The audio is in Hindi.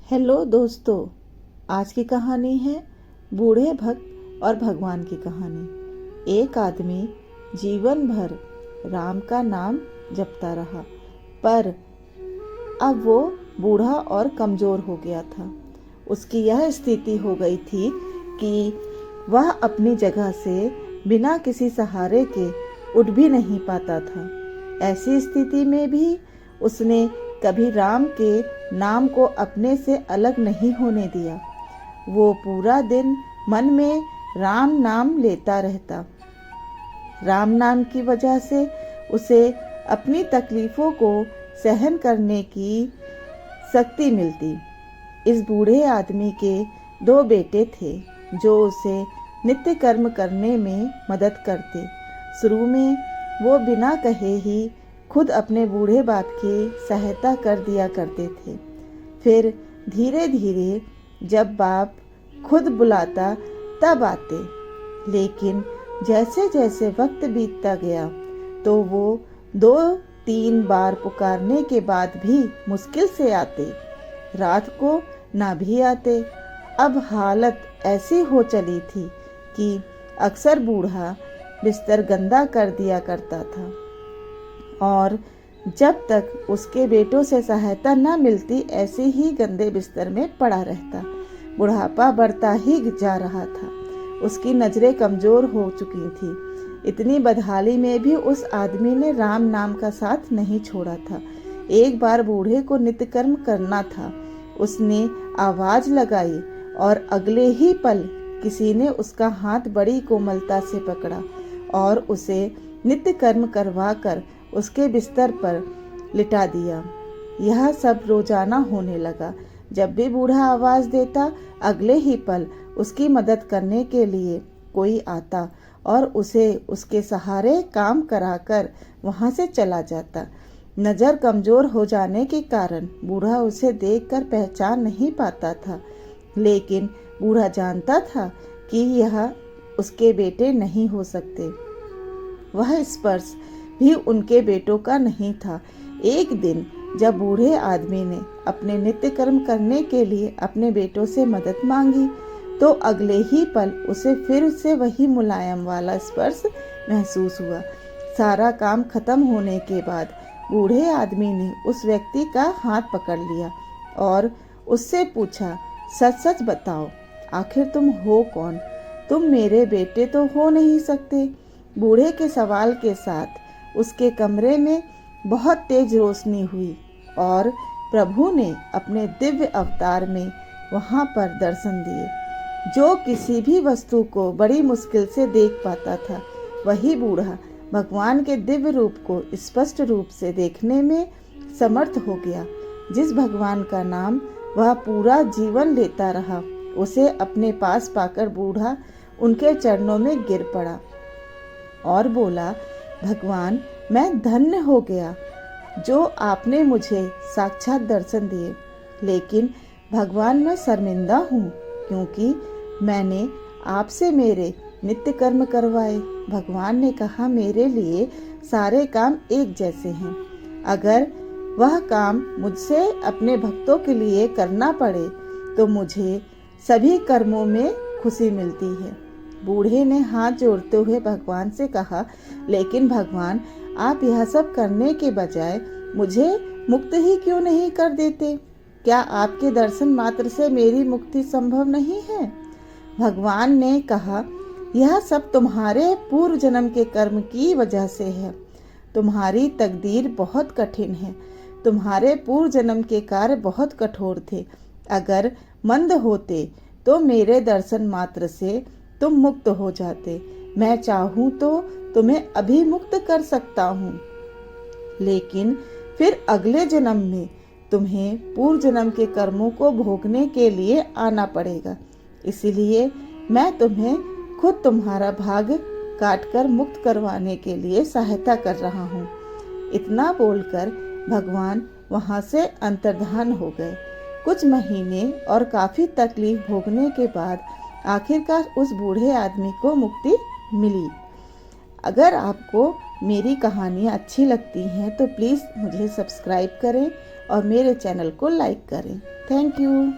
हेलो दोस्तों, आज की कहानी है बूढ़े भक्त और भगवान की कहानी। एक आदमी जीवन भर राम का नाम जपता रहा, पर अब वो बूढ़ा और कमज़ोर हो गया था। उसकी यह स्थिति हो गई थी कि वह अपनी जगह से बिना किसी सहारे के उठ भी नहीं पाता था। ऐसी स्थिति में भी उसने कभी राम के नाम को अपने से अलग नहीं होने दिया। वो पूरा दिन मन में राम नाम लेता रहता। राम नाम की वजह से उसे अपनी तकलीफ़ों को सहन करने की शक्ति मिलती। इस बूढ़े आदमी के 2 बेटे थे जो उसे नित्य कर्म करने में मदद करते। शुरू में वो बिना कहे ही खुद अपने बूढ़े बाप की सहायता कर दिया करते थे। फिर धीरे धीरे जब बाप खुद बुलाता तब आते, लेकिन जैसे जैसे वक्त बीतता गया तो वो 2-3 बार पुकारने के बाद भी मुश्किल से आते। रात को ना भी आते। अब हालत ऐसी हो चली थी कि अक्सर बूढ़ा बिस्तर गंदा कर दिया करता था और जब तक उसके बेटों से सहायता न मिलती ऐसे ही गंदे बिस्तर में पड़ा रहता। बुढ़ापा बढ़ता ही जा रहा था। उसकी नज़रें कमज़ोर हो चुकी थी। इतनी बदहाली में भी उस आदमी ने राम नाम का साथ नहीं छोड़ा था। एक बार बूढ़े को नित्य कर्म करना था। उसने आवाज़ लगाई और अगले ही पल किसी ने उसका हाथ बड़ी कोमलता से पकड़ा और उसे नित्य कर्म करवा कर उसके बिस्तर पर लिटा दिया। यह सब रोजाना होने लगा। जब भी बूढ़ा आवाज़ देता, अगले ही पल उसकी मदद करने के लिए कोई आता और उसे उसके सहारे काम कराकर वहां से चला जाता। नज़र कमज़ोर हो जाने के कारण बूढ़ा उसे देखकर पहचान नहीं पाता था, लेकिन बूढ़ा जानता था कि यह उसके बेटे नहीं हो सकते। वह स्पर्श भी उनके बेटों का नहीं था। एक दिन जब बूढ़े आदमी ने अपने नित्य कर्म करने के लिए अपने बेटों से मदद मांगी तो अगले ही पल उसे फिर से वही मुलायम वाला स्पर्श महसूस हुआ। सारा काम खत्म होने के बाद बूढ़े आदमी ने उस व्यक्ति का हाथ पकड़ लिया और उससे पूछा, सच सच बताओ, आखिर तुम हो कौन? तुम मेरे बेटे तो हो नहीं सकते। बूढ़े के सवाल के साथ उसके कमरे में बहुत तेज रोशनी हुई और प्रभु ने अपने दिव्य अवतार में वहां पर दर्शन दिए। जो किसी भी वस्तु को बड़ी मुश्किल से देख पाता था, वही बूढ़ा भगवान के दिव्य रूप को स्पष्ट रूप से देखने में समर्थ हो गया। जिस भगवान का नाम वह पूरा जीवन लेता रहा, उसे अपने पास पाकर बूढ़ा उनके चरणों में गिर पड़ा और बोला, भगवान, मैं धन्य हो गया जो आपने मुझे साक्षात दर्शन दिए। लेकिन भगवान, मैं शर्मिंदा हूँ क्योंकि मैंने आपसे मेरे नित्य कर्म करवाए। भगवान ने कहा, मेरे लिए सारे काम एक जैसे हैं। अगर वह काम मुझसे अपने भक्तों के लिए करना पड़े तो मुझे सभी कर्मों में खुशी मिलती है। बूढ़े ने हाथ जोड़ते हुए भगवान से कहा, लेकिन भगवान, आप यह सब करने के बजाय मुझे मुक्त ही क्यों नहीं कर देते? क्या आपके दर्शन मात्र से मेरी मुक्ति संभव नहीं है? भगवान ने कहा, यह सब तुम्हारे पूर्व जन्म के कर्म की वजह से है। तुम्हारी तकदीर बहुत कठिन है। तुम्हारे पूर्व जन्म के कार्य बहुत कठोर थे। अगर मंद होते तो मेरे दर्शन मात्र से तुम मुक्त हो जाते। मैं चाहूँ तो तुम्हें अभी मुक्त कर सकता हूँ, लेकिन फिर अगले जन्म में तुम्हें पूर्व जन्म के कर्मों को भोगने के लिए आना पड़ेगा। इसलिए मैं तुम्हें खुद तुम्हारा भाग काटकर मुक्त करवाने के लिए सहायता कर रहा हूँ। इतना बोलकर भगवान वहाँ से अंतर्धान हो गए। कुछ महीने और काफ़ी तकलीफ भोगने के बाद आखिरकार उस बूढ़े आदमी को मुक्ति मिली। अगर आपको मेरी कहानियाँ अच्छी लगती हैं तो प्लीज़ मुझे सब्सक्राइब करें और मेरे चैनल को लाइक करें। Thank you.